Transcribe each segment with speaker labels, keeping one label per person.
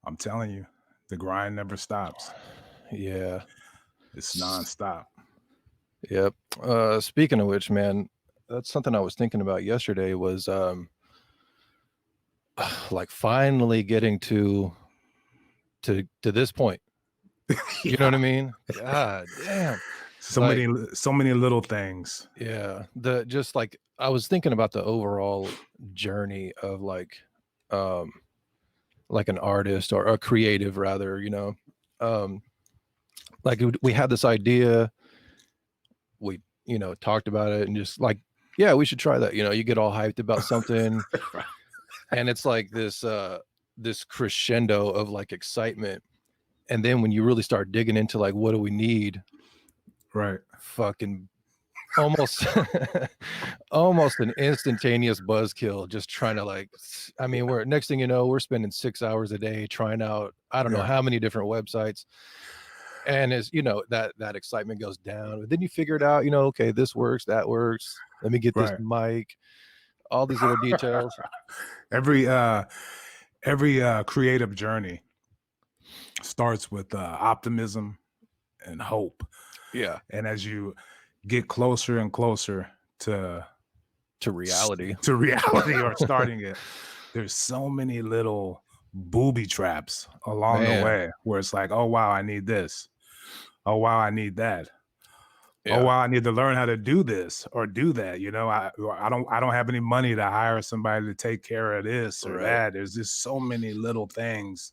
Speaker 1: I'm telling you, the grind never stops.
Speaker 2: Yeah.
Speaker 1: It's
Speaker 2: S-
Speaker 1: nonstop.
Speaker 2: Yep. Speaking of which, man, that's something I was thinking about yesterday was like finally getting to this point. You know what I
Speaker 1: Yeah.
Speaker 2: mean? God damn.
Speaker 1: So
Speaker 2: Like,
Speaker 1: many so many little things.
Speaker 2: yeah, the just like I was thinking about the overall journey of um like an artist or a creative rather, you know. Um like we had this idea, we talked about it and just like, yeah, we should try that. You get all hyped about something and it's like this crescendo of like excitement. And then when you really start digging into like what do we need,
Speaker 1: Right.
Speaker 2: fucking almost almost an instantaneous buzzkill just trying to I mean, we're next thing you know, we're spending 6 hours a day trying out I don't know
Speaker 1: Yeah.
Speaker 2: how many different websites. And as that excitement goes down, but then you figure it out, okay, this works, that works, let me get this
Speaker 1: Right.
Speaker 2: mic, all these little details.
Speaker 1: every creative journey starts with optimism and hope.
Speaker 2: Yeah,
Speaker 1: And as you get closer and closer to
Speaker 2: to reality.
Speaker 1: to reality or starting it, there's so many little booby traps along the
Speaker 2: Man,
Speaker 1: way where it's like, oh wow, I need this. Oh wow, I need that. Oh
Speaker 2: yeah,
Speaker 1: wow, I need to learn how to do this or do that. I don't have any money to hire somebody to take care of this or
Speaker 2: right.
Speaker 1: that. There's just so many little things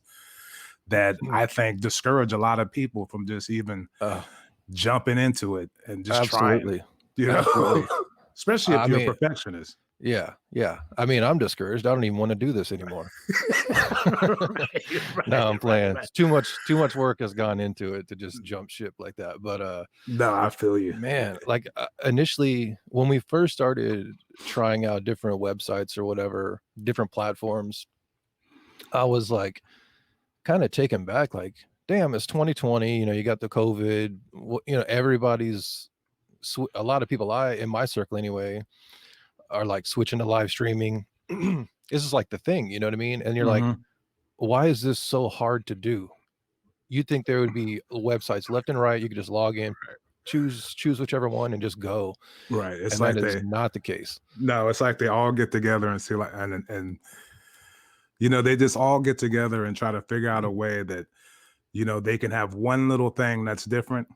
Speaker 1: that
Speaker 2: Mm,
Speaker 1: I think discourage a lot of people from just even
Speaker 2: uh,
Speaker 1: jumping into it and just trying,
Speaker 2: absolutely,
Speaker 1: you know,
Speaker 2: absolutely.
Speaker 1: especially if
Speaker 2: I
Speaker 1: you're a
Speaker 2: mean,
Speaker 1: perfectionist.
Speaker 2: yeah, yeah. I mean, I'm discouraged. I don't even want to do this anymore.
Speaker 1: Right,
Speaker 2: No, I'm
Speaker 1: right, right,
Speaker 2: playing.
Speaker 1: right.
Speaker 2: It's too much work has gone into it to just jump ship like that. But
Speaker 1: No, I feel you.
Speaker 2: man, like initially when we first started trying out different websites or whatever, different platforms, I was like kind of taken back, like, damn, it's 2020, you got the COVID, everybody's a lot of people in my circle anyway are like switching to live streaming. This is like the thing, you know what I mean? And you're like,
Speaker 1: Mhm.
Speaker 2: why is this so hard to do? You'd think there would be websites left and right. You could just log in, choose whichever one and just go.
Speaker 1: Right. It's
Speaker 2: And that
Speaker 1: like
Speaker 2: is not the case.
Speaker 1: it's like they all get together and see like and they just all get together and try to figure out a way that they can have one little thing that's different,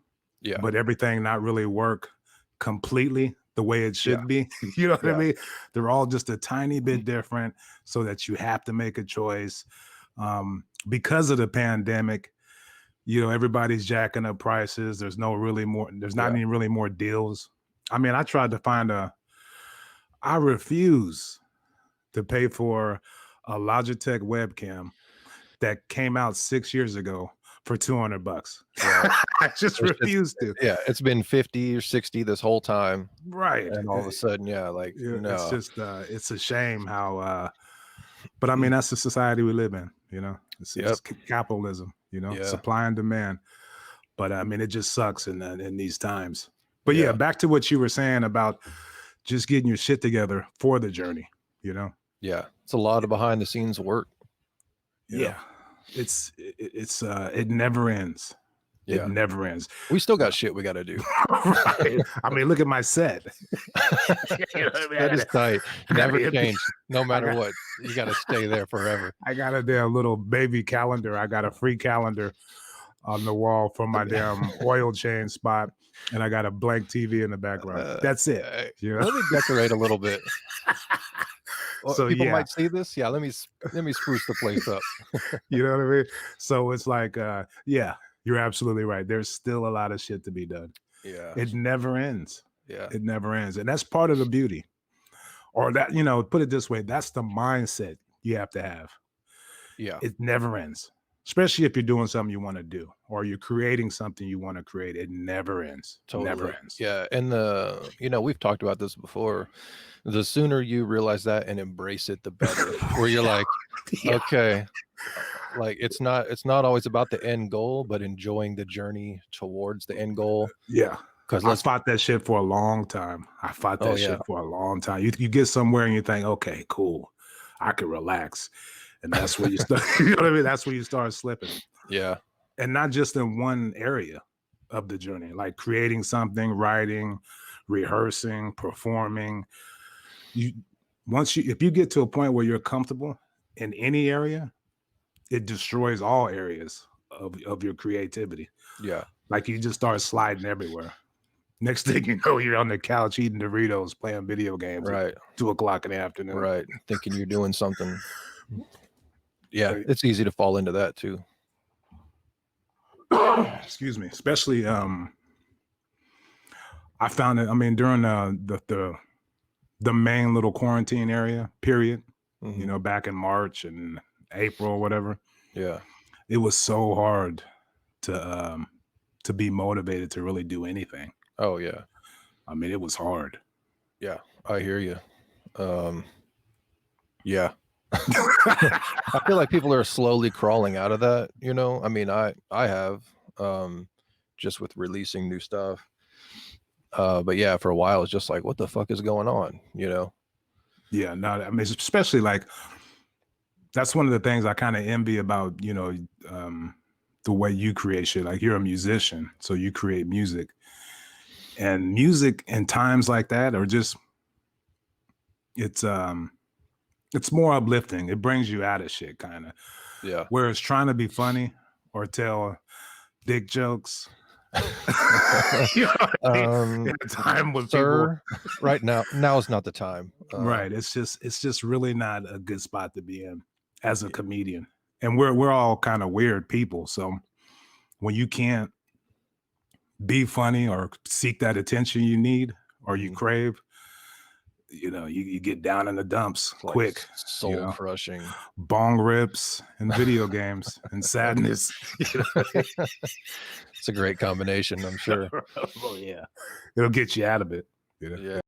Speaker 2: Yeah.
Speaker 1: but everything not really work completely the way it
Speaker 2: Yeah.
Speaker 1: should be. You know what I
Speaker 2: Yeah.
Speaker 1: mean? They're all just a tiny bit different so that you have to make a choice. Because of the pandemic, everybody's jacking up prices. There's not
Speaker 2: Yeah.
Speaker 1: any really more deals. I mean, I refuse to pay for a Logitech webcam that came out 6 years ago for $200.
Speaker 2: Right.
Speaker 1: I just refuse to.
Speaker 2: Yeah. It's been 50 or 60 this whole time.
Speaker 1: Right.
Speaker 2: And all of a sudden, yeah, like,
Speaker 1: Yeah, it's
Speaker 2: no.
Speaker 1: just, it's a shame how, but I mean, that's the society we live in, it's
Speaker 2: Yep.
Speaker 1: capitalism,
Speaker 2: Yeah.
Speaker 1: supply and demand. But I mean, it just sucks in these times. But yeah,
Speaker 2: Yeah.
Speaker 1: back to what you were saying about just getting your shit together for the journey, you know?
Speaker 2: Yeah. It's a lot of behind the scenes work, you know?
Speaker 1: Yeah. It never ends. It
Speaker 2: Yeah.
Speaker 1: never ends.
Speaker 2: We still
Speaker 1: Uh,
Speaker 2: got shit we got to do.
Speaker 1: right. I mean, look at my set. You know what I mean?
Speaker 2: That is tight.
Speaker 1: I gotta
Speaker 2: Never
Speaker 1: hit the
Speaker 2: change. No
Speaker 1: I
Speaker 2: matter
Speaker 1: got
Speaker 2: what. You got to stay there forever.
Speaker 1: I got a damn little baby calendar. I got a free calendar on the wall from my damn oil change spot, and I got a blank TV in the background. That's it.
Speaker 2: Let me decorate a little bit. Well,
Speaker 1: So
Speaker 2: people
Speaker 1: yeah,
Speaker 2: might see this. Yeah, let me spruce the place up.
Speaker 1: you know what I mean? So it's like, yeah, you're absolutely right. There's still a lot of shit to be done.
Speaker 2: Yeah.
Speaker 1: It never ends.
Speaker 2: Yeah.
Speaker 1: It never ends. And that's part of the beauty. Or that, put it this way, that's the mindset you have to have.
Speaker 2: Yeah.
Speaker 1: It never ends. Especially if you're doing something you want to do or you're creating something you want to create. It never ends. Never
Speaker 2: Totally.
Speaker 1: ends.
Speaker 2: Yeah. And we've talked about this before. The sooner you realize that and embrace it, the better. Where you're like,
Speaker 1: Yeah.
Speaker 2: okay, like it's not always about the end goal, but enjoying the journey towards the end goal.
Speaker 1: Yeah.
Speaker 2: Because
Speaker 1: I
Speaker 2: let's
Speaker 1: fought that shit for a long time. I fought
Speaker 2: oh
Speaker 1: that
Speaker 2: yeah.
Speaker 1: shit for a long time. You get somewhere and you think, okay, cool. I could relax. and that's where you start. You know what I mean? That's where you start slipping,
Speaker 2: Yeah.
Speaker 1: and not just in one area of the journey, like creating something, writing, rehearsing, performing. You if you get to a point where you're comfortable in any area, it destroys all areas of your creativity.
Speaker 2: Yeah.
Speaker 1: Like you just start sliding everywhere. Next thing you know, you're on the couch eating Doritos, playing video games at
Speaker 2: Right.
Speaker 1: 2 o'clock in the afternoon.
Speaker 2: Right. Thinking you're doing something. Yeah.
Speaker 1: Right.
Speaker 2: It's easy to fall into that too.
Speaker 1: Excuse me. Especially I found it, I mean, during the main little quarantine area period, you
Speaker 2: Mhm.
Speaker 1: know, back in March and April or whatever,
Speaker 2: Yeah.
Speaker 1: it was so hard to be motivated to really do anything.
Speaker 2: Oh yeah.
Speaker 1: I mean, it was hard.
Speaker 2: Yeah. I hear you. Yeah. I feel like people are slowly crawling out of that, you know. I mean, I have just with releasing new stuff. But yeah, for a while it's just like, what the fuck is going on, you know?
Speaker 1: Yeah, no, I mean, especially like that's one of the things I kind of envy about, you know, the way you create shit. Like you're a musician, so you create music. And music in times like that are just it's more uplifting. It brings you out of shit kind of.
Speaker 2: Yeah.
Speaker 1: Whereas trying to be funny or tell dick jokes, you know what I mean? In a time when people
Speaker 2: Sir, right now is not the time.
Speaker 1: right, it's just really not a good spot to be in as a comedian. And we're all kind of weird people, so when you can't be funny or seek that attention you need or you
Speaker 2: Mhm.
Speaker 1: crave, you know, you get down in the dumps
Speaker 2: Like
Speaker 1: quick.
Speaker 2: soul
Speaker 1: know?
Speaker 2: crushing.
Speaker 1: Bong rips and video games and sadness. You know?
Speaker 2: It's a great combination, I'm sure.
Speaker 1: Oh yeah, it'll get you out of it. You know?
Speaker 2: Yeah.